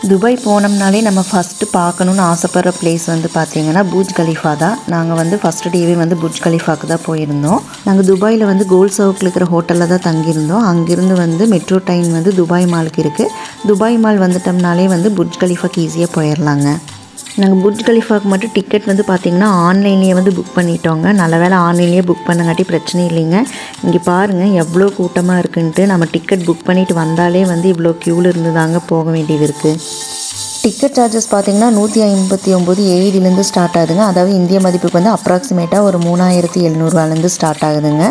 Dubai போனோம்னாலே நம்ம first பார்க்கணுன்னு ஆசைப்படுற பிளேஸ் வந்து பார்த்திங்கன்னா பூஜ் கலிஃபா தான். நாங்கள் வந்து ஃபஸ்ட்டு டேவே வந்து பூஜ் கலிஃபாவுக்கு தான் போயிருந்தோம். நாங்கள் துபாயில் வந்து கோல்ட் சவுக்கில் இருக்கிற ஹோட்டலில் தான் தங்கியிருந்தோம். அங்கேருந்து வந்து மெட்ரோ ட்ரெயின் வந்து துபாய் மாலுக்கு இருக்குது. துபாய் மால் வந்துட்டோம்னாலே வந்து புர்ஜ் கலிஃபாக்கு ஈஸியாக போயிடலாங்க. நாங்கள் புர்ஜ் கலிஃபாவுக்கு மட்டும் டிக்கெட் வந்து பார்த்திங்கன்னா ஆன்லைன்லேயே வந்து புக் பண்ணிட்டோங்க. நல்ல வேளை ஆன்லைன்லேயே புக் பண்ணங்காட்டி பிரச்சனை இல்லைங்க. இங்கே பாருங்கள் எவ்வளோ கூட்டமாக இருக்குன்ட்டு. நம்ம டிக்கெட் புக் பண்ணிவிட்டு வந்தாலே வந்து இவ்வளோ க்யூவில் இருந்து தாங்க போக வேண்டியது இருக்குது. டிக்கெட் சார்ஜஸ் பார்த்திங்கன்னா 159 ஏடிலேருந்து ஸ்டார்ட் ஆகுதுங்க. அதாவது இந்திய மதிப்புக்கு வந்து அப்ராக்சிமேட்டாக ஒரு 3700 ஸ்டார்ட் ஆகுதுங்க.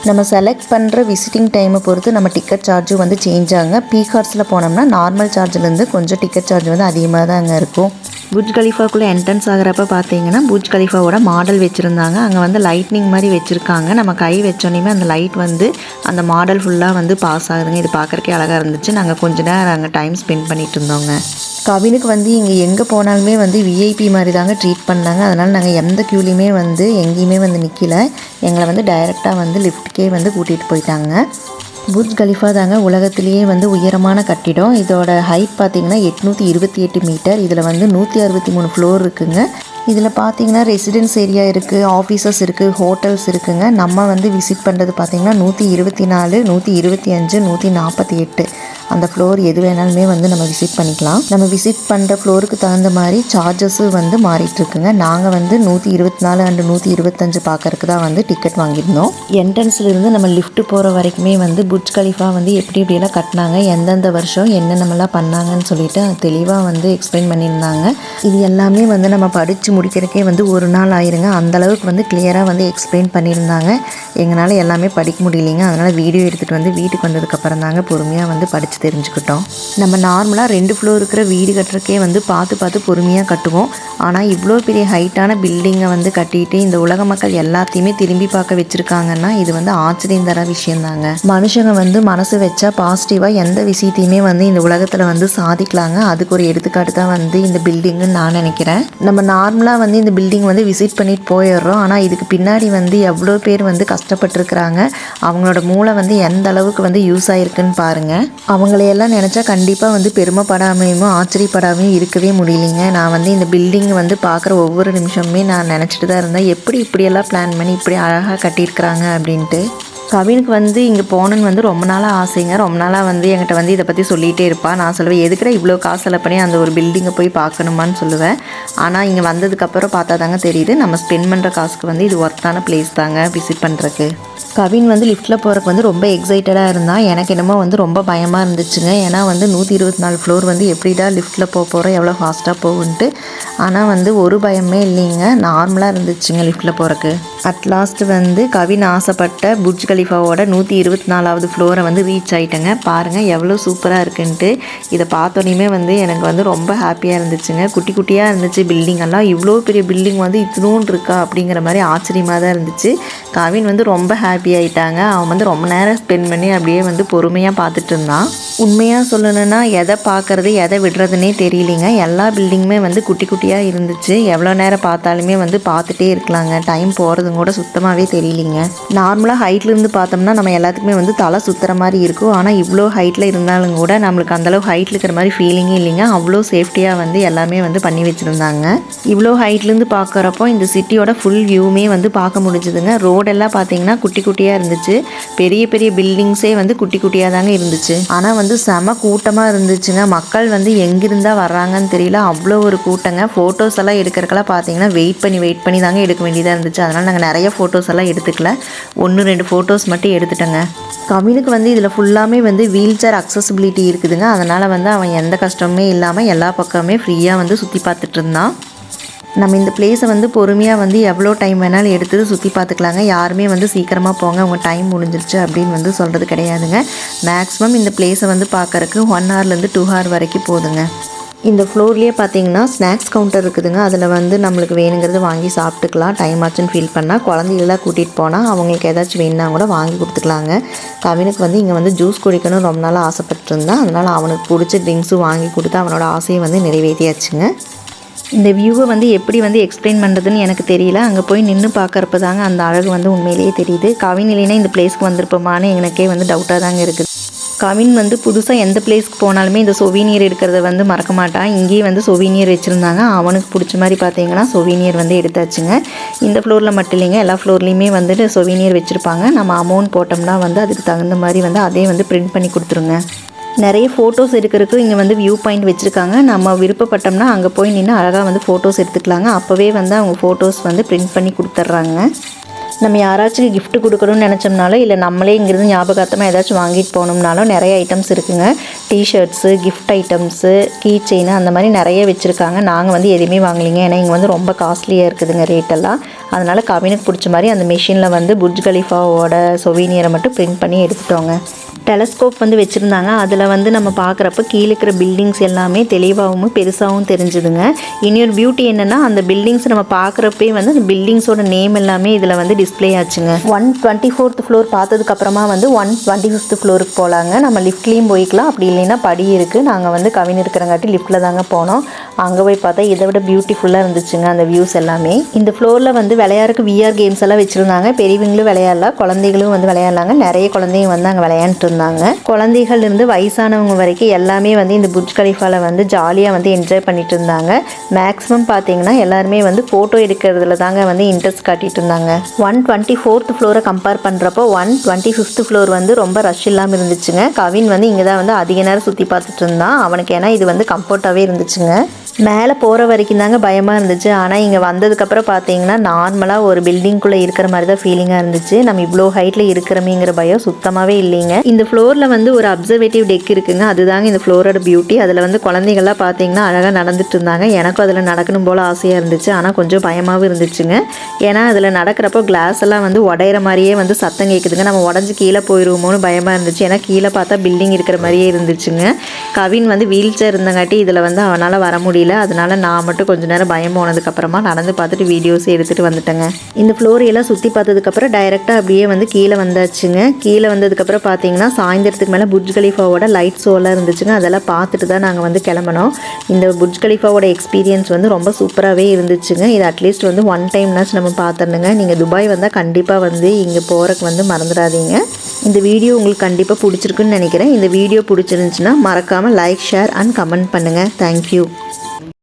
நம்ம செலக்ட் பண்ணுற விசிட்டிங் டைமை பொறுத்து நம்ம டிக்கெட் சார்ஜும் வந்து சேஞ்ச் ஆகுங்க. பீக் ஹார்ஸில் போனோம்னா நார்மல் சார்ஜ்லேருந்து கொஞ்சம் டிக்கெட் சார்ஜ் வந்து அதிகமாக தான் அங்கே இருக்கும். புர்ஜ் கலிஃபாக்குள்ளே என்ட்ரன்ஸ் ஆகிறப்ப பார்த்தீங்கன்னா புர்ஜ் கலிஃபாவோட மாடல் வச்சுருந்தாங்க. அங்கே வந்து லைட்னிங் மாதிரி வச்சுருக்காங்க. நம்ம கை வச்சோன்னே அந்த லைட் வந்து அந்த மாடல் ஃபுல்லாக வந்து பாஸ் ஆகுதுங்க. இது பார்க்குறக்கே அழகாக இருந்துச்சு. நாங்கள் கொஞ்ச நேரம் அங்கே டைம் ஸ்பெண்ட் பண்ணிகிட்டு இருந்தோங்க. கவினுக்கு வந்து இங்கே எங்கே போனாலுமே வந்து விஐபி மாதிரி தாங்க ட்ரீட் பண்ணாங்க. அதனால் நாங்கள் எந்த க்யூலையுமே வந்து எங்கேயுமே வந்து நிற்கல. எங்களை வந்து டைரெக்டாக வந்து லிஃப்ட்டுக்கே வந்து கூட்டிகிட்டு போயிட்டாங்க. புர்ஜ் கலிஃபா தாங்க உலகத்திலேயே வந்து உயரமான கட்டிடம். இதோட ஹைட் பார்த்திங்கன்னா 828 மீட்டர். இதில் வந்து 163 ஃப்ளோர் இருக்குதுங்க. இதில் பார்த்திங்கன்னா ரெசிடென்ஸ் ஏரியா இருக்குது, ஆஃபீஸஸ் இருக்குது, ஹோட்டல்ஸ் இருக்குதுங்க. நம்ம வந்து விசிட் பண்ணுறது பார்த்திங்கன்னா 124, 125, 148 அந்த ஃப்ளோர் எது வேணாலுமே வந்து நம்ம விசிட் பண்ணிக்கலாம். நம்ம விசிட் பண்ணுற ஃப்ளோருக்கு தகுந்த மாதிரி சார்ஜஸும் வந்து மாறிட்டுருக்குங்க. நாங்கள் வந்து 124 அண்ட் 125 பார்க்கறதுக்கு தான் வந்து டிக்கெட் வாங்கியிருந்தோம். என்ட்ரன்ஸ்லேருந்து நம்ம லிஃப்ட் போகிற வரைக்குமே வந்து புர்ஜ் கலிஃபா வந்து எப்படியெல்லாம் கட்டினாங்க, எந்தெந்த வருஷம் என்னென்னமெல்லாம் பண்ணாங்கன்னு சொல்லிட்டு தெளிவாக வந்து எக்ஸ்பிளைன் பண்ணியிருந்தாங்க. இது எல்லாமே வந்து நம்ம படித்து முடிக்கிறக்கே வந்து ஒரு நாள் ஆயிருங்க. அந்தளவுக்கு வந்து கிளியராக வந்து எக்ஸ்பிளைன் பண்ணியிருந்தாங்க. எங்களால் எல்லாமே படிக்க முடியலைங்க. அதனால் வீடியோ எடுத்துகிட்டு வந்து வீட்டுக்கு வந்ததுக்கப்புறம் தாங்க பொறுமையாக வந்து படித்து தெரிஞ்சுக்கிட்டோம். நம்ம நார்மலாக 2 ஃப்ளோர் இருக்கிற வீடு கட்டுறக்கே வந்து பார்த்து பொறுமையாக கட்டுவோம். ஆனால் இவ்வளோ பெரிய ஹைட்டான பில்டிங்கை வந்து கட்டிட்டு இந்த உலக மக்கள் எல்லாத்தையுமே திரும்பி பார்க்க வச்சுருக்காங்கன்னா இது வந்து ஆச்சரியம் தர விஷயந்தாங்க. மனுஷங்க வந்து மனசு வச்சா பாசிட்டிவாக எந்த விஷயத்தையுமே வந்து இந்த உலகத்தில் வந்து சாதிக்கலாங்க. அதுக்கு ஒரு எடுத்துக்காட்டு தான் வந்து இந்த பில்டிங்குன்னு நான் நினைக்கிறேன். நம்ம நார்மலாக வந்து இந்த பில்டிங் வந்து விசிட் பண்ணிட்டு போயிடுறோம். ஆனால் இதுக்கு பின்னாடி வந்து எவ்வளோ பேர் வந்து கஷ்டப்பட்டுருக்குறாங்க. அவங்களோட மூளை வந்து எந்த அளவுக்கு வந்து யூஸ் ஆகிருக்குன்னு பாருங்கள். அவங்களையெல்லாம் நினச்சா கண்டிப்பாக வந்து பெருமைப்படாமையும் ஆச்சரியப்படாமையும் இருக்கவே முடியலைங்க. நான் வந்து இந்த பில்டிங் வந்து பார்க்குற ஒவ்வொரு நிமிஷமுமே நான் நினச்சிட்டு தான் இருந்தேன், இப்படியெல்லாம் பிளான் பண்ணி இப்படி அழகாக கட்டியிருக்கிறாங்க அப்படின்ட்டு. கவினுக்கு வந்து இங்கே போகணுன்னு வந்து ரொம்ப நாளாக ஆசைங்க. ரொம்ப நாளாக வந்து என்கிட்ட வந்து இதை பற்றி சொல்லிகிட்டே இருப்பாள். நான் சொல்லுவேன், எதுக்குடா இவ்வளோ காசு செலவு பண்ணி அந்த ஒரு பில்டிங்கை போய் பார்க்கணுமான்னு சொல்லுவேன். ஆனால் இங்கே வந்ததுக்கப்புறம் பார்த்தா தாங்க தெரியுது நம்ம ஸ்பெண்ட் பண்ணுற காசுக்கு வந்து இது ஒர்த்தான பிளேஸ் தாங்க விசிட் பண்ணுறக்கு. கவின் வந்து லிஃப்ட்டில் போகிறக்கு வந்து ரொம்ப எக்ஸைட்டடாக இருந்தால். எனக்கு என்னமோ வந்து ரொம்ப பயமாக இருந்துச்சுங்க. ஏன்னா வந்து 124 ஃப்ளோர் வந்து எப்படிடா லிஃப்ட்டில் போகிறோம், எவ்வளோ ஃபாஸ்ட்டாக போகுன்ட்டு. ஆனால் வந்து ஒரு பயமே இல்லைங்க, நார்மலாக இருந்துச்சுங்க லிஃப்ட்டில் போகிறக்கு. அட்லாஸ்ட் வந்து கவின் ஆசைப்பட்ட புர்ஜ் கலிஃபாவோட 124வது ஃப்ளோரை வந்து ரீச் ஆகிட்டேங்க. பாருங்கள் எவ்வளோ சூப்பராக இருக்குன்ட்டு. இதை பார்த்தோன்னே வந்து எனக்கு வந்து ரொம்ப ஹாப்பியாக இருந்துச்சுங்க. குட்டியாக இருந்துச்சு பில்டிங்கெல்லாம். இவ்வளோ பெரிய பில்டிங் வந்து இத்தினூன் இருக்கா அப்படிங்கிற மாதிரி ஆச்சரியமாக தான் இருந்துச்சு. கவின் வந்து ரொம்ப ஹாப்பி ஆகிட்டாங்க. அவன் வந்து ரொம்ப நேரம் ஸ்பெண்ட் பண்ணி அப்படியே வந்து பொறுமையாக பார்த்துட்டு இருந்தான். உண்மையாக சொல்லணுன்னா எதை பார்க்குறது எதை விடுறதுனே தெரியலிங்க. எல்லா பில்டிங்குமே வந்து குட்டியாக இருந்துச்சு. எவ்வளோ நேரம் பார்த்தாலுமே வந்து பார்த்துட்டே இருக்கலாங்க. டைம் போகிறதும் கூட சுத்தமாகவே தெரியலிங்க. நார்மலாக ஹைட்லேருந்து பார்த்தோம்னா நம்ம எல்லாத்துக்குமே வந்து தலை சுற்றுற மாதிரி இருக்கும். ஆனால் இவ்வளோ ஹைட்டில் இருந்தாலும் கூட நம்மளுக்கு அந்தளவு ஹைட்டில் இருக்கிற மாதிரி ஃபீலிங்கே இல்லைங்க. அவ்வளோ சேஃப்டியாக வந்து எல்லாமே வந்து பண்ணி வச்சுருந்தாங்க. இவ்வளோ ஹைட்லேருந்து பார்க்குறப்போ இந்த சிட்டியோட ஃபுல் வியூமே வந்து பார்க்க முடிஞ்சுதுங்க. ரோடெல்லாம் பார்த்தீங்கன்னா குட்டியாக இருந்துச்சு. பெரிய பில்டிங்ஸே வந்து குட்டியாக தாங்க இருந்துச்சு. ஆனால் வந்து செம கூட்டமாக இருந்துச்சுங்க. மக்கள் வந்து எங்கிருந்தால் வர்றாங்கன்னு தெரியல, அவ்வளோ ஒரு கூட்டங்க. ஃபோட்டோஸ் எல்லாம் எடுக்கிறக்கெல்லாம் பார்த்தீங்கன்னா வெயிட் பண்ணி தாங்க எடுக்க வேண்டியதாக இருந்துச்சு. அதனால் நாங்கள் நிறைய ஃபோட்டோஸ் எல்லாம் எடுத்துக்கல, 1-2 ஃபோட்டோஸ் மட்டும் எடுத்துட்டேங்க. கவினுக்கு வந்து இதில் ஃபுல்லாமே வந்து வீல் சேர் அக்சசிபிலிட்டி இருக்குதுங்க. அதனால் வந்து அவன் எந்த கஷ்டமுமே இல்லாமல் எல்லா பக்கமே ஃப்ரீயாக வந்து சுற்றி பார்த்துட்டு இருந்தான். நம்ம இந்த பிளேஸை வந்து பொறுமையாக வந்து எவ்வளோ டைம் வேணாலும் எடுத்து சுற்றி பார்த்துக்கலாங்க. யாருமே வந்து சீக்கிரமாக போங்க, உங்கள் டைம் முடிஞ்சிருச்சு அப்படின்னு வந்து சொல்கிறது கிடையாதுங்க. மேக்ஸிமம் இந்த பிளேஸை வந்து பார்க்குறக்கு 1 ஹவர்லேருந்து 2 ஹவர் வரைக்கும் போதுங்க. இந்த ஃப்ளோர்லேயே பார்த்தீங்கன்னா ஸ்நாக்ஸ் கவுண்டர் இருக்குதுங்க. அதில் வந்து நம்மளுக்கு வேணுங்கிறது வாங்கி சாப்பிட்டுக்கலாம். டைம் ஆச்சுன்னு ஃபீல் பண்ணால் குழந்தைகளெலாம் கூட்டிகிட்டு போனால் அவங்களுக்கு ஏதாச்சும் வேணுன்னா கூட வாங்கி கொடுத்துக்கலாங்க. கவினுக்கு வந்து இங்கே வந்து ஜூஸ் குடிக்கணும் ரொம்ப நாளாக ஆசைப்பட்டுருந்தான். அதனால் அவனுக்கு பிடிச்ச ட்ரிங்க்ஸும் வாங்கி கொடுத்து அவனோட ஆசையை வந்து நிறைவேற்றியாச்சுங்க. இந்த வியூவை வந்து எப்படி வந்து எக்ஸ்பிளைன் பண்ணுறதுன்னு எனக்கு தெரியல. அங்கே போய் நின்று பார்க்குறப்ப தாங்க அந்த அழகு வந்து உண்மையிலேயே தெரியுது. கவின் இல்லைன்னா இந்த பிளேஸ்க்கு வந்திருப்போமான்னு எனக்கே வந்து டவுட்டாக தாங்க இருக்குது. கவின் வந்து புதுசாக எந்த பிளேஸ்க்கு போனாலுமே இந்த சொவீனியர் எடுக்கிறத வந்து மறக்க மாட்டான். இங்கேயே வந்து சொவீனியர் வச்சுருந்தாங்க. அவனுக்கு பிடிச்ச மாதிரி பார்த்தீங்கன்னா சொவீனியர் வந்து எடுத்தாச்சுங்க. இந்த ஃப்ளோரில் மட்டும் இல்லைங்க, எல்லா ஃப்ளோர்லேயுமே வந்துட்டு சொவீனியர் வச்சுருப்பாங்க. நம்ம அமௌண்ட் போட்டோம்னா வந்து அதுக்கு தகுந்த மாதிரி வந்து அதே வந்து பிரிண்ட் பண்ணி கொடுத்துருங்க. நிறைய ஃபோட்டோஸ் எடுக்கிறதுக்கு இங்கே வந்து வியூ பாயிண்ட் வச்சுருக்காங்க. நம்ம விருப்பப்பட்டோம்னா அங்கே போய் நின்று அழகாக வந்து ஃபோட்டோஸ் எடுத்துக்கலாங்க. அப்போவே வந்து அவங்க ஃபோட்டோஸ் வந்து பிரிண்ட் பண்ணி கொடுத்துட்றாங்க. நம்ம யாராச்சும் கிஃப்ட் கொடுக்கணும்னு நினச்சோம்னாலும் இல்லை நம்மளே இங்கேருந்து ஞாபகார்த்தமாக ஏதாச்சும் வாங்கிட்டு போகணும்னாலும் நிறைய ஐட்டம்ஸ் இருக்குங்க. T-shirts, gift items, key chain அந்த மாதிரி நிறைய வச்சுருக்காங்க. நாங்கள் வந்து எதுவுமே வாங்கலிங்க. ஏன்னா இங்கே வந்து ரொம்ப காஸ்ட்லியாக இருக்குதுங்க ரேட்டெல்லாம். அதனால் கவினுக்கு பிடிச்ச மாதிரி அந்த மிஷினில் வந்து புர்ஜ் கலிஃபாவோட சொவீனியரை மட்டும் பிரிண்ட் பண்ணி எடுத்துட்டோங்க. டெலஸ்கோப் வந்து வச்சுருந்தாங்க. அதில் வந்து நம்ம பார்க்குறப்ப கீழே இருக்கிற பில்டிங்ஸ் எல்லாமே தெளிவாகவும் பெருசாகவும் தெரிஞ்சுதுங்க. இன்னொரு பியூட்டி என்னென்னா அந்த பில்டிங்ஸ் நம்ம பார்க்குறப்பே வந்து அந்த பில்டிங்ஸோட நேம் எல்லாமே இதில் வந்து டிஸ்பிளே ஆச்சுங்க. 124th ஃப்ளோர் பார்த்ததுக்கப்புறமா வந்து 125th ஃப்ளோருக்கு போகலாங்க. நம்ம லிஃப்ட்லேயும் போய்க்கலாம், அப்படி இல்லைன்னா படி இருக்குது. நாங்கள் வந்து கவின் இருக்கிறங்காட்டி லிஃப்ட்டில் தாங்க போனோம். அங்கே போய் பார்த்தா இதை விட பியூட்டிஃபுல்லாக இருந்துச்சுங்க அந்த வியூஸ் எல்லாமே. இந்த ஃப்ளோரில் வந்து விளையாடுறதுக்கு விஆர் கேம்ஸ் எல்லாம் வச்சுருந்தாங்க. பெரியவங்களும் விளையாடலாம், குழந்தைகளும் வந்து விளையாடலாங்க. நிறைய குழந்தைங்க வந்து அங்கே விளையாண்டுட்டு இருந்தாங்க. குழந்தைகள் இருந்து வயசானவங்க வரைக்கும் எல்லாமே வந்து இந்த புர்ஜ் கலிஃபாவில் வந்து ஜாலியாக வந்து என்ஜாய் பண்ணிட்டு இருந்தாங்க. மேக்ஸிமம் பார்த்தீங்கன்னா எல்லாருமே வந்து ஃபோட்டோ எடுக்கிறதுல தாங்க வந்து இன்ட்ரெஸ்ட் காட்டிட்டு இருந்தாங்க. 124th ஃப்ளோரை கம்பேர் பண்ணுறப்போ 125th ஃப்ளோர் வந்து ரொம்ப ரஷ் இல்லாமல் இருந்துச்சுங்க. கவின் வந்து இங்கே தான் வந்து அதிக நேரம் சுற்றி பார்த்துட்டு இருந்தான். அவனுக்கு ஏன்னா இது வந்து கம்ஃபர்ட்டாகவே இருந்துச்சுங்க. மேலே போகிற வரைக்கும் தாங்க பயமாக இருந்துச்சு. ஆனால் இங்கே வந்ததுக்கப்புறம் பார்த்தீங்கன்னா நார்மலாக ஒரு பில்டிங்குள்ளே இருக்கிற மாதிரி தான் ஃபீலிங்காக இருந்துச்சு. நம்ம இவ்வளோ ஹைட்டில் இருக்கிறோமேங்கிற பயம் சுத்தமாகவே இல்லைங்க. இந்த ஃப்ளோரில் வந்து ஒரு அப்சர்வேட்டிவ் டெக் இருக்குங்க. அதுதாங்க இந்த ஃப்ளோரோட பியூட்டி. அதில் வந்து குழந்தைகள்லாம் பார்த்தீங்கன்னா அழகாக நடந்துட்டு இருந்தாங்க. எனக்கும் அதில் நடக்கணும் போல் ஆசையாக இருந்துச்சு. ஆனால் கொஞ்சம் பயமாகவும் இருந்துச்சுங்க. ஏன்னா அதில் நடக்கிறப்போ கிளாஸ் எல்லாம் வந்து உடையிற மாதிரியே வந்து சத்தம் கேட்குதுங்க. நம்ம உடஞ்சி கீழே போயிடுவோமோன்னு பயமாக இருந்துச்சு. ஏன்னா கீழே பார்த்தா பில்டிங் இருக்கிற மாதிரியே இருந்துச்சுங்க. கவின் வந்து வீல் சேர் இருந்தங்காட்டி இதில் வந்து அவனால் வர முடியல. அதனால நான் மட்டும் கொஞ்ச நேரம் பயம் போனதுக்கப்புறமா நடந்து பார்த்துட்டு வீடியோஸ் எடுத்துகிட்டு வந்துட்டேங்க. இந்த ஃப்ளோரையெல்லாம் சுற்றி பார்த்ததுக்கப்புறம் டைரெக்டாக அப்படியே வந்து கீழே வந்தாச்சுங்க. கீழே வந்ததுக்கப்புறம் பார்த்தீங்கன்னா சாயந்தரத்துக்கு மேலே புர்ஜ் கலிஃபாவோட லைட் ஷோலாம் இருந்துச்சுங்க. அதெல்லாம் பார்த்துட்டு தான் நாங்கள் வந்து கிளம்பினோம். இந்த புர்ஜ் கலிஃபாவோட எக்ஸ்பீரியன்ஸ் வந்து ரொம்ப சூப்பராகவே இருந்துச்சுங்க. இது அட்லீஸ்ட் வந்து ஒன் டைம்னாச்சும் நம்ம பார்த்துருந்துங்க. நீங்கள் துபாய் வந்தால் கண்டிப்பாக வந்து இங்கே போகிறக்கு வந்து மறந்துடாதீங்க. இந்த வீடியோ உங்களுக்கு கண்டிப்பாக பிடிச்சிருக்குன்னு நினைக்கிறேன். இந்த வீடியோ பிடிச்சிருந்துச்சுன்னா மறக்காமல் லைக், ஷேர் அண்ட் கமெண்ட் பண்ணுங்கள். தேங்க்யூ.